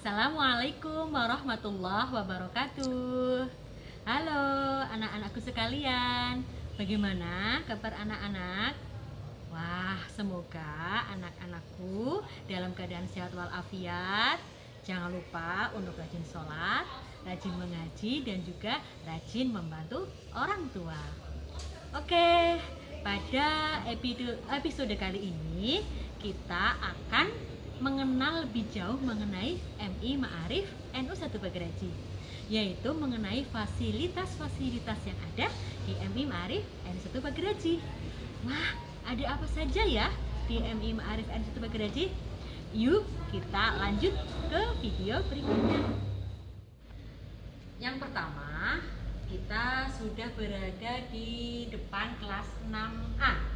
Assalamualaikum warahmatullahi wabarakatuh. Halo anak-anakku sekalian, bagaimana kabar anak-anak? Wah, semoga anak-anakku dalam keadaan sehat walafiat. Jangan lupa untuk rajin sholat, rajin mengaji, dan juga rajin membantu orang tua. Oke, pada episode kali ini kita akan mengenal lebih jauh mengenai MI Ma'arif NU 1 Pagraji, yaitu mengenai fasilitas-fasilitas yang ada di MI Ma'arif NU 1 Pagraji. Wah, ada apa saja ya di MI Ma'arif NU 1 Pagraji? Yuk kita lanjut ke video berikutnya. Yang pertama, kita sudah berada di depan kelas 6A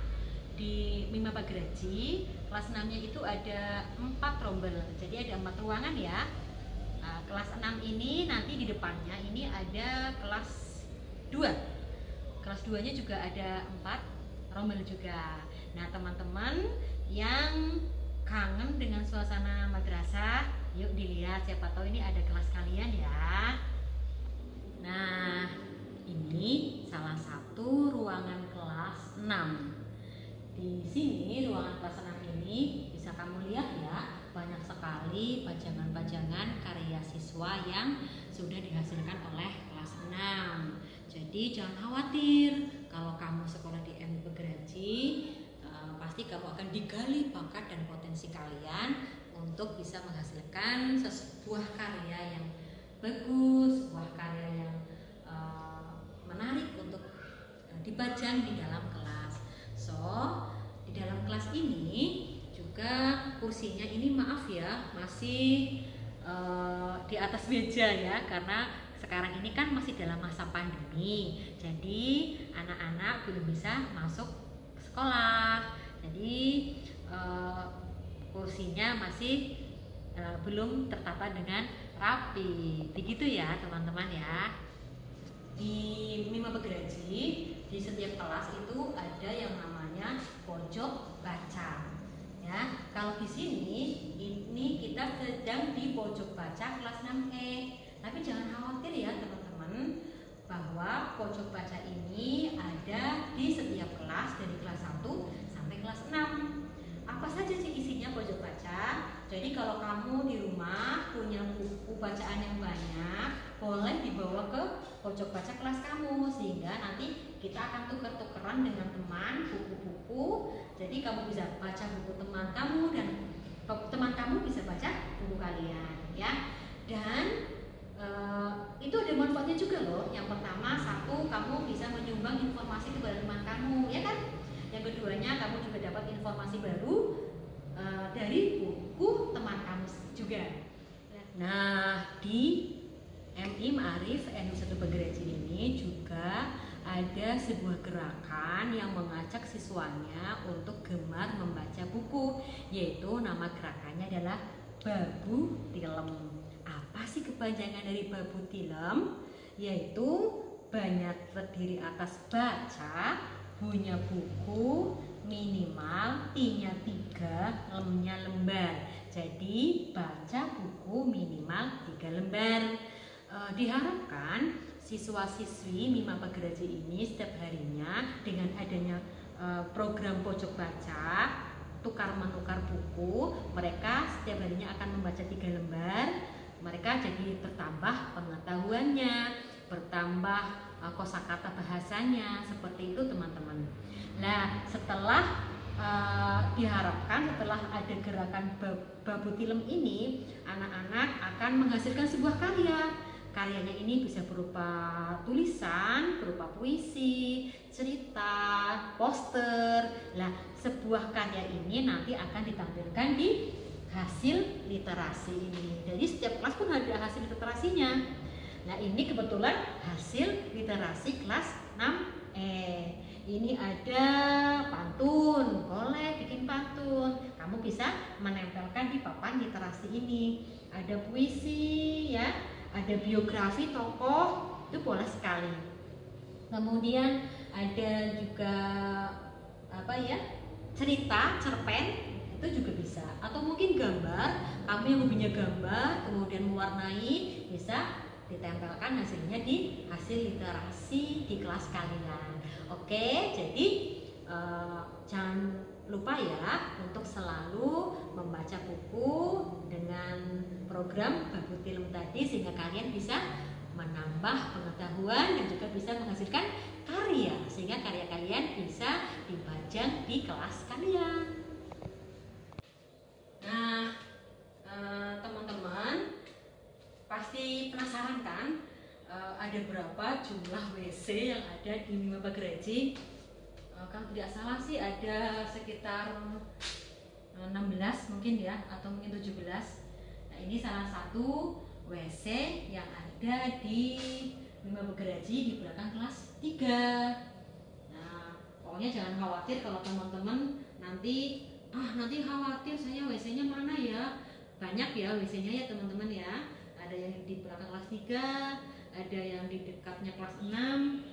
di MIMA Pagraji. Kelas 6-nya itu ada 4 rombel, jadi ada 4 ruangan ya. Nah, kelas 6 ini nanti di depannya ini ada kelas 2. Kelas 2-nya juga ada 4 rombel juga. Nah, teman-teman yang kangen dengan suasana madrasah, yuk dilihat, siapa tahu ini ada kelas kalian ya. Nah, ini salah satu ruangan kelas 6. Di sini ruangan kelas 6 ini bisa kamu lihat ya, banyak sekali pajangan-pajangan karya siswa yang sudah dihasilkan oleh kelas 6. Jadi jangan khawatir kalau kamu sekolah di MI Pagraji, pasti kamu akan digali bakat dan potensi kalian untuk bisa menghasilkan sebuah karya yang bagus, sebuah karya yang menarik untuk dipajang di dalam kelas. So, di dalam kelas ini juga kursinya ini maaf ya, masih di atas meja ya, karena sekarang ini kan masih dalam masa pandemi. Jadi anak-anak belum bisa masuk sekolah. Jadi kursinya masih belum tertata dengan rapi. Begitu ya teman-teman ya. Di MIMA Pagraji, di setiap kelas itu ada yang namanya pojok baca. Ya, kalau di sini ini kita sedang di pojok baca kelas 6E. Tapi jangan khawatir ya teman-teman, bahwa pojok baca ini ada di setiap kelas dari kelas 1 sampai kelas 6. Apa saja sih isinya pojok baca? Jadi kalau kamu di rumah punya buku bacaan yang banyak, boleh dibawa ke pojok baca kelas kamu, sehingga nanti kita akan tuker-tukeran dengan teman buku-buku. Jadi kamu bisa baca buku teman kamu dan teman kamu bisa baca buku kalian ya. Dan itu ada manfaatnya juga loh. Yang pertama, satu, kamu bisa menyumbang informasi kepada teman kamu ya kan. Yang keduanya, kamu juga dapat informasi baru dari buku teman kamu juga. Nah, di MI Ma'arif NU 1 Pagraji ini juga ada sebuah gerakan yang mengajak siswanya untuk gemar membaca buku, yaitu nama gerakannya adalah Babu Tilem. Apa sih kepanjangan dari Babu Tilem? Yaitu banyak terdiri atas baca, punya buku, minimal I-nya 3, lemnya lembar. Jadi baca buku minimal 3 lembar. Diharapkan siswa-siswi MIMA Pagraji ini setiap harinya dengan adanya program pojok baca, tukar menukar buku, mereka setiap harinya akan membaca 3 lembar. Mereka jadi bertambah pengetahuannya, bertambah kosakata bahasanya, seperti itu teman-teman. Nah, setelah diharapkan setelah ada gerakan Babu Tilem ini, anak-anak akan menghasilkan sebuah karya. Karyanya ini bisa berupa tulisan, berupa puisi, cerita, poster. Nah, sebuah karya ini nanti akan ditampilkan di hasil literasi ini. Jadi setiap kelas pun ada hasil literasinya. Nah, ini kebetulan hasil literasi kelas 6E. Ini ada pantun, boleh bikin pantun. Kamu bisa menempelkan di papan literasi ini. Ada puisi ya, ada biografi tokoh, itu boleh sekali. Kemudian ada juga cerita, cerpen. itu juga bisa. Atau mungkin gambar, kamu yang hobinya gambar kemudian mewarnai, bisa ditempelkan hasilnya di hasil literasi di kelas kalian. Oke, jadi jangan lupa ya untuk selalu membaca buku dengan program Baku Tilem tadi, sehingga kalian bisa menambah pengetahuan dan juga bisa menghasilkan karya, sehingga karya kalian bisa dipajang di kelas kalian. Nah, teman-teman pasti penasaran kan, ada berapa jumlah WC yang ada di Mima Pagraji? Kalau tidak salah sih ada sekitar 16 mungkin ya, atau mungkin 17. Nah, ini salah satu WC yang ada di Mima Pagraji di belakang kelas 3. Nah, pokoknya jangan khawatir kalau teman-teman nanti khawatir saya WC-nya mana ya. Banyak ya WC-nya ya teman-teman ya. Ada yang di belakang kelas 3, ada yang di dekatnya kelas 6,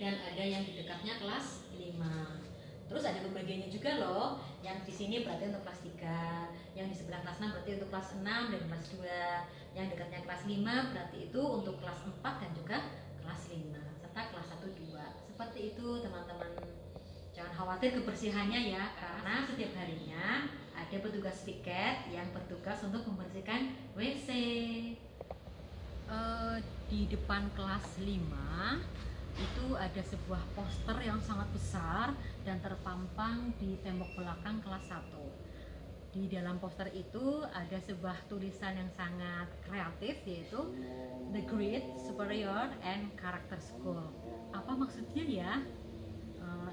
dan ada yang di dekatnya kelas 5. Terus ada pembagiannya juga loh. Yang di sini berarti untuk kelas 3, yang di sebelah kelas 6 berarti untuk kelas 6 dan kelas 2. Yang dekatnya kelas 5 berarti itu untuk kelas 4 dan juga kelas 5 serta kelas 1 2. Seperti itu teman-teman. Jangan khawatir kebersihannya ya, karena setiap harinya ada petugas piket yang bertugas untuk membersihkan WC. Di depan kelas 5 itu ada sebuah poster yang sangat besar dan terpampang di tembok belakang kelas 1. Di dalam poster itu ada sebuah tulisan yang sangat kreatif, yaitu The Great, Superior, and Character School. Apa maksudnya ya?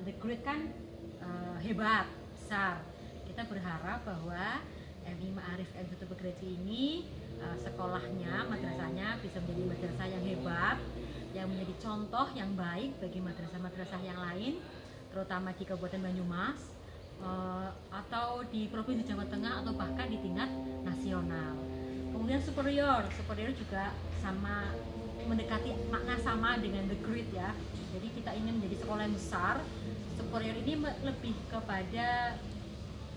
The Great kan hebat, besar. Kita berharap bahwa MI Ma'arif El-Butuh Pagraji ini sekolahnya, madrasahnya bisa menjadi madrasah yang hebat, yang menjadi contoh yang baik bagi madrasah-madrasah yang lain, terutama di Kabupaten Banyumas, atau di Provinsi Jawa Tengah, atau bahkan di tingkat nasional. Kemudian superior juga sama, mendekati makna sama dengan The Great ya. Jadi kita ingin menjadi sekolah yang besar. Superior ini lebih kepada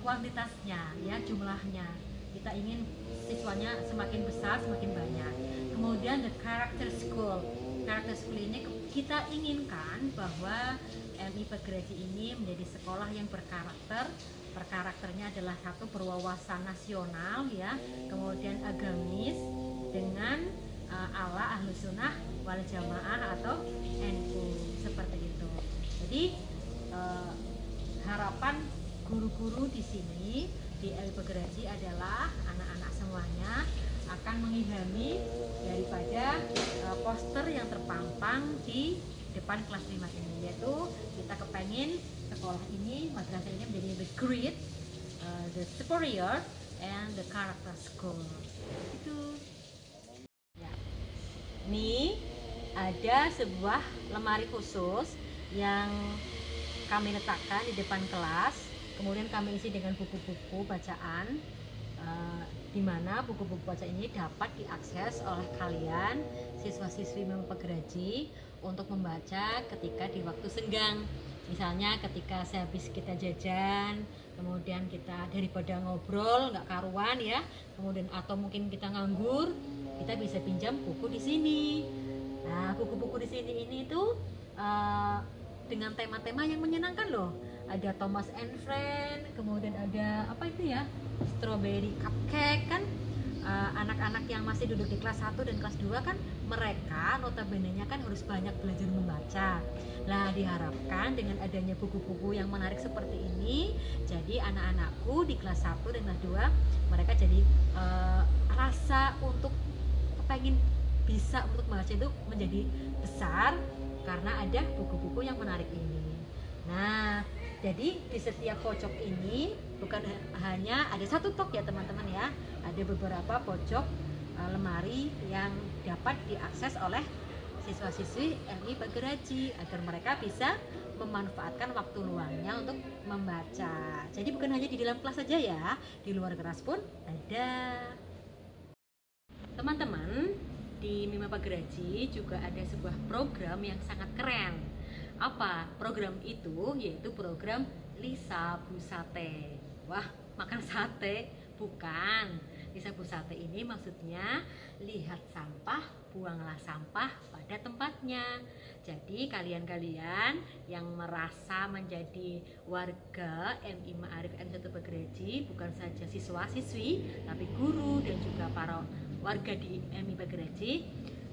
kuantitasnya ya, jumlahnya. Kita ingin siswanya semakin besar, semakin banyak. Kemudian the character school. Character school ini kita inginkan bahwa MI Pagraji ini menjadi sekolah yang berkarakter. Berkarakternya adalah satu, berwawasan nasional ya, kemudian agamis dengan ala Ahlus Sunnah wal Jamaah atau NU, seperti itu. Jadi harapan guru-guru di sini di MI Pagraji adalah anak-anak semuanya akan mengilhami daripada poster yang terpampang di depan kelas 5 ini, yaitu kita kepengen sekolah ini, madrasah ini menjadi the great, the superior, and the character school. Itu ya. Ini ada sebuah lemari khusus yang kami letakkan di depan kelas, kemudian kami isi dengan buku-buku bacaan, di mana buku-buku bacaan ini dapat diakses oleh kalian siswa-siswi Mima Pagraji untuk membaca ketika di waktu senggang. Misalnya ketika sehabis kita jajan, kemudian kita daripada ngobrol nggak karuan ya, kemudian atau mungkin kita nganggur, kita bisa pinjam buku di sini. Nah, buku-buku di sini ini tuh dengan tema-tema yang menyenangkan loh. Ada Thomas and Friends, kemudian ada apa itu ya, strawberry cupcake kan. Anak-anak yang masih duduk di kelas 1 dan kelas 2 kan, mereka notabene-nya kan harus banyak belajar membaca. Nah, diharapkan dengan adanya buku-buku yang menarik seperti ini, jadi anak-anakku di kelas 1 dan kelas 2 mereka jadi rasa untuk pengen bisa untuk membaca itu menjadi besar karena ada buku-buku yang menarik ini. Nah, jadi di setiap pojok ini bukan hanya ada satu tok ya teman-teman ya, ada beberapa pojok lemari yang dapat diakses oleh siswa-siswi MI Pagraji agar mereka bisa memanfaatkan waktu luangnya untuk membaca. Jadi bukan hanya di dalam kelas saja ya, di luar kelas pun ada. Teman-teman, di Mima Pagraji juga ada sebuah program yang sangat keren. Apa program itu? Yaitu program Lisa Busate. Wah, makan sate, bukan. Di sabu sate ini maksudnya lihat sampah, buanglah sampah pada tempatnya. Jadi kalian-kalian yang merasa menjadi warga MI Ma'arif N1 Bageraji, bukan saja siswa-siswi, tapi guru dan juga para warga di MI Bageraji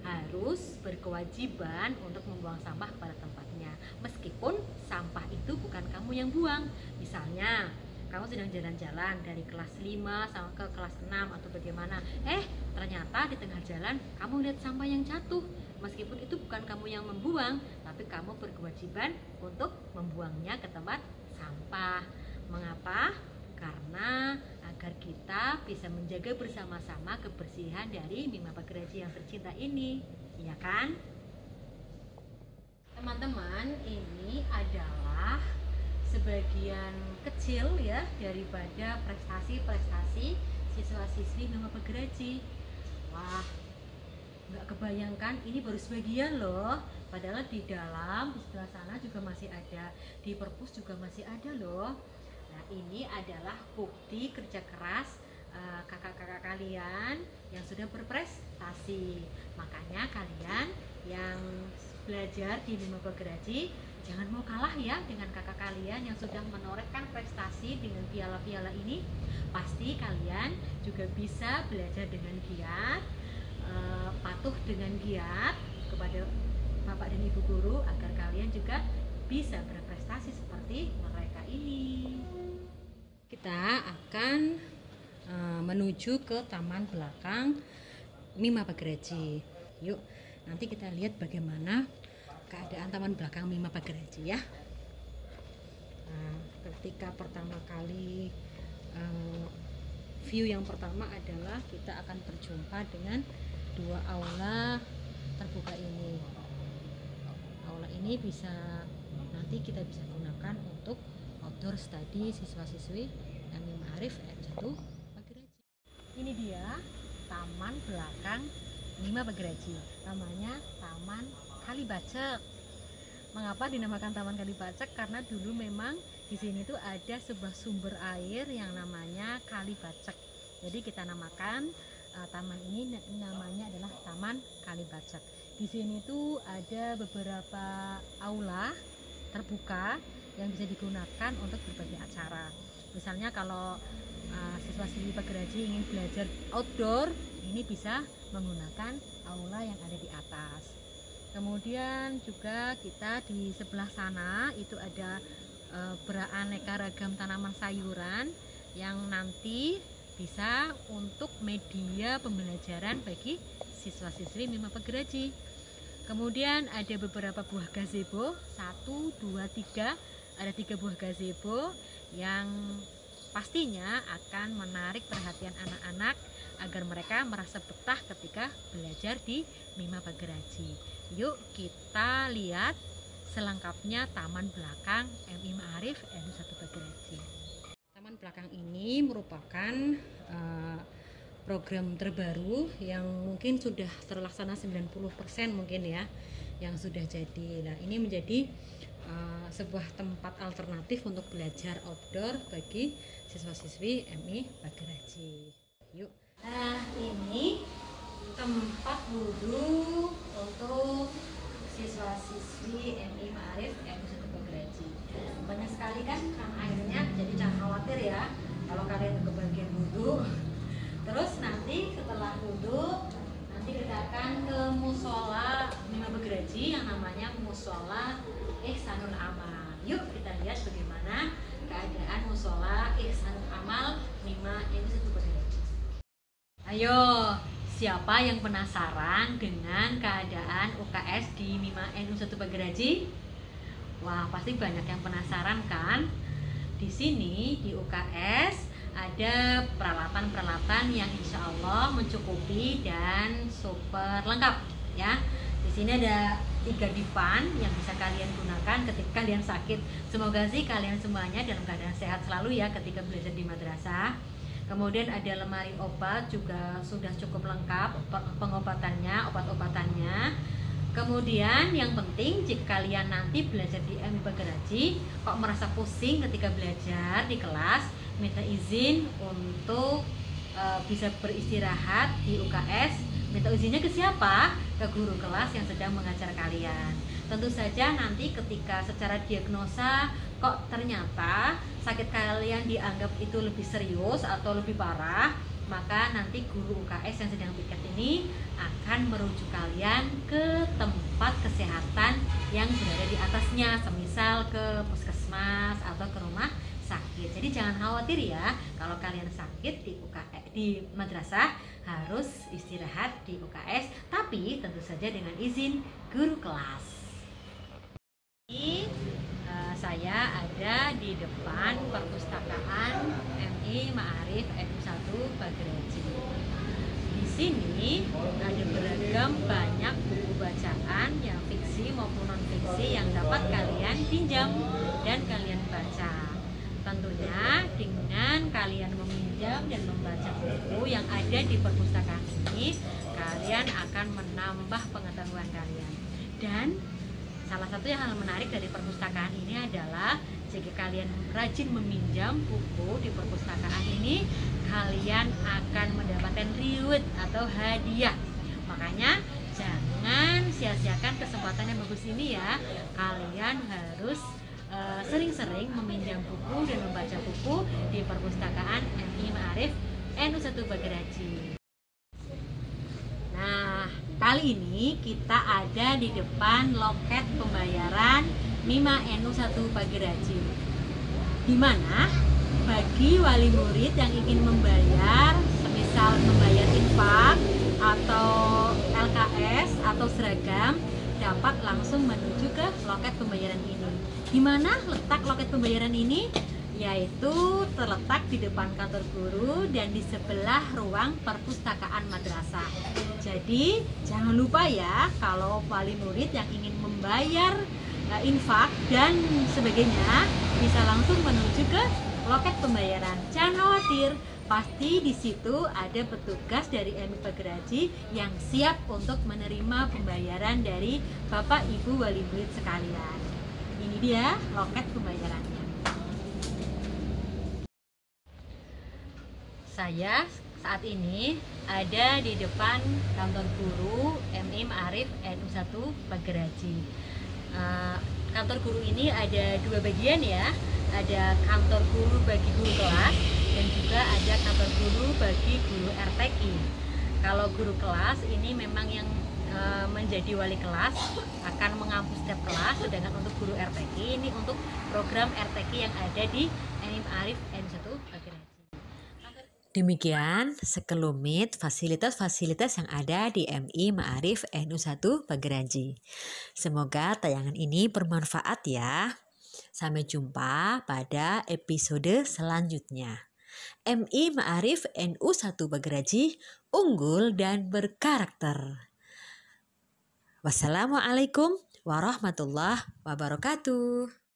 harus berkewajiban untuk membuang sampah pada tempatnya. Meskipun sampah itu bukan kamu yang buang. Misalnya kamu sedang jalan-jalan dari kelas 5 sampai ke kelas 6 atau bagaimana, ternyata di tengah jalan kamu lihat sampah yang jatuh. Meskipun itu bukan kamu yang membuang, tapi kamu berkewajiban untuk membuangnya ke tempat sampah. Mengapa? Karena agar kita bisa menjaga bersama-sama kebersihan dari Mima Bageraji yang tercinta ini, iya kan? Teman-teman, ini adalah sebagian kecil ya daripada prestasi-prestasi siswa-siswi Mima Bageraji. Wah, nggak kebayangkan ini baru sebagian loh. Padahal di dalam, di sebelah sana juga masih ada, di perpus juga masih ada loh. Nah, ini adalah bukti kerja keras kakak-kakak kalian yang sudah berprestasi. Makanya kalian yang belajar di Mima Bageraji jangan mau kalah ya dengan kakak kalian yang sudah menorehkan prestasi dengan piala-piala ini. Pasti kalian juga bisa belajar dengan giat, patuh dengan giat kepada Bapak dan Ibu guru agar kalian juga bisa berprestasi seperti mereka ini. Kita akan menuju ke taman belakang Mima Bageraji. Yuk, nanti kita lihat bagaimana keadaan taman belakang Mima Bageraji ya. Nah, ketika pertama kali view yang pertama adalah kita akan berjumpa dengan dua aula terbuka ini. Aula ini nanti kita bisa gunakan untuk outdoor study siswa-siswi MI Ma'arif N1 Bageraji. Ini dia taman belakang Mima Bageraji. Namanya Taman Kalibacek. Mengapa dinamakan Taman Kalibacek? Karena dulu memang di sini tuh ada sebuah sumber air yang namanya Kalibacek. Jadi kita namakan taman ini namanya adalah Taman Kalibacek. Di sini tuh ada beberapa aula terbuka yang bisa digunakan untuk berbagai acara. Misalnya kalau siswa-siswi Bageraji ingin belajar outdoor, ini bisa menggunakan aula yang ada di atas. Kemudian juga kita di sebelah sana itu ada beraneka ragam tanaman sayuran yang nanti bisa untuk media pembelajaran bagi siswa-siswi Mima Bageraji. Kemudian ada beberapa buah gazebo, 1, 2, 3, ada 3 buah gazebo yang pastinya akan menarik perhatian anak-anak agar mereka merasa betah ketika belajar di Mima Bageraji. Yuk kita lihat selengkapnya taman belakang MI Ma'arif N1 Bageraji. Taman belakang ini merupakan program terbaru yang mungkin sudah terlaksana 90% mungkin ya, yang sudah jadi. Nah, ini menjadi sebuah tempat alternatif untuk belajar outdoor bagi siswa-siswi MI Bageraji. Yuk. Nah, ini tempat duduk untuk siswa-siswi MI Ma'arif N1 Bageraji. Banyak sekali kan airnya, jadi jangan khawatir ya kalau kalian kebagian duduk. Terus nanti setelah duduk, nanti kita akan ke musola Mima Bageraji yang namanya Musola Ihsanul Amal. Yuk kita lihat bagaimana keadaan musola Ihsanul Amal Mima N1 Bageraji. Ayo, siapa yang penasaran dengan keadaan UKS di Mima N1 Bageraji? Wah, pasti banyak yang penasaran kan? Di sini di UKS ada peralatan-peralatan yang insya Allah mencukupi dan super lengkap ya. Di sini ada 3 divan yang bisa kalian gunakan ketika kalian sakit. Semoga sih kalian semuanya dalam keadaan sehat selalu ya ketika belajar di madrasah. Kemudian ada lemari obat juga sudah cukup lengkap pengobatannya, obat-obatannya. Kemudian yang penting jika kalian nanti belajar di MI Bageraji kok merasa pusing ketika belajar di kelas, minta izin untuk bisa beristirahat di UKS. Minta izinnya ke siapa? Ke guru kelas yang sedang mengajar kalian. Tentu saja nanti ketika secara diagnosa kok ternyata sakit kalian dianggap itu lebih serius atau lebih parah, maka nanti guru UKS yang sedang piket ini akan merujuk kalian ke tempat kesehatan yang berada di atasnya, semisal ke puskesmas atau ke rumah sakit. Jadi jangan khawatir ya, kalau kalian sakit di UKS, di madrasah harus istirahat di UKS, tapi tentu saja dengan izin guru kelas. Ini saya ada di depan perpustakaan MI Ma'arif NU1 Bageraji. Di sini ada beragam banyak buku bacaan yang fiksi maupun non fiksi yang dapat kalian pinjam dan kalian baca. Tentunya dengan kalian meminjam dan membaca buku yang ada di perpustakaan ini, kalian akan menambah pengetahuan kalian. Dan salah satu yang hal menarik dari perpustakaan ini adalah jika kalian rajin meminjam buku di perpustakaan ini, kalian akan mendapatkan reward atau hadiah. Makanya jangan sia-siakan kesempatan yang bagus ini ya. Kalian harus sering-sering meminjam buku dan membaca buku di perpustakaan MI Ma'arif NU1 Bageraji. Nah, kali ini kita ada di depan loket pembayaran MIMA NU1 Bageraji, di mana bagi wali murid yang ingin membayar, semisal membayar infak atau LKS atau seragam, dapat langsung menuju ke loket pembayaran ini. Di mana letak loket pembayaran ini? Yaitu terletak di depan kantor guru dan di sebelah ruang perpustakaan madrasah. Jadi jangan lupa ya, kalau wali murid yang ingin membayar infak dan sebagainya bisa langsung menuju ke loket pembayaran. Jangan khawatir, pasti di situ ada petugas dari MI Bageraji yang siap untuk menerima pembayaran dari Bapak Ibu wali murid sekalian. Ini dia loket pembayarannya. Saya saat ini ada di depan kantor guru MI Ma'arif NU1 Bageraji. Kantor guru ini ada dua bagian ya. Ada kantor guru bagi guru kelas dan juga ada kantor guru bagi guru RTQ. Kalau guru kelas ini memang yang menjadi wali kelas akan mengampu setiap kelas, sedangkan untuk guru RTQ ini untuk program RTQ yang ada di MI Ma'arif NU1 Bageraji. Demikian sekelumit fasilitas-fasilitas yang ada di MI Ma'arif NU1 Bageraji. Semoga tayangan ini bermanfaat ya. Sampai jumpa pada episode selanjutnya. MI Ma'arif NU1 Bageraji unggul dan berkarakter. Wassalamualaikum warahmatullahi wabarakatuh.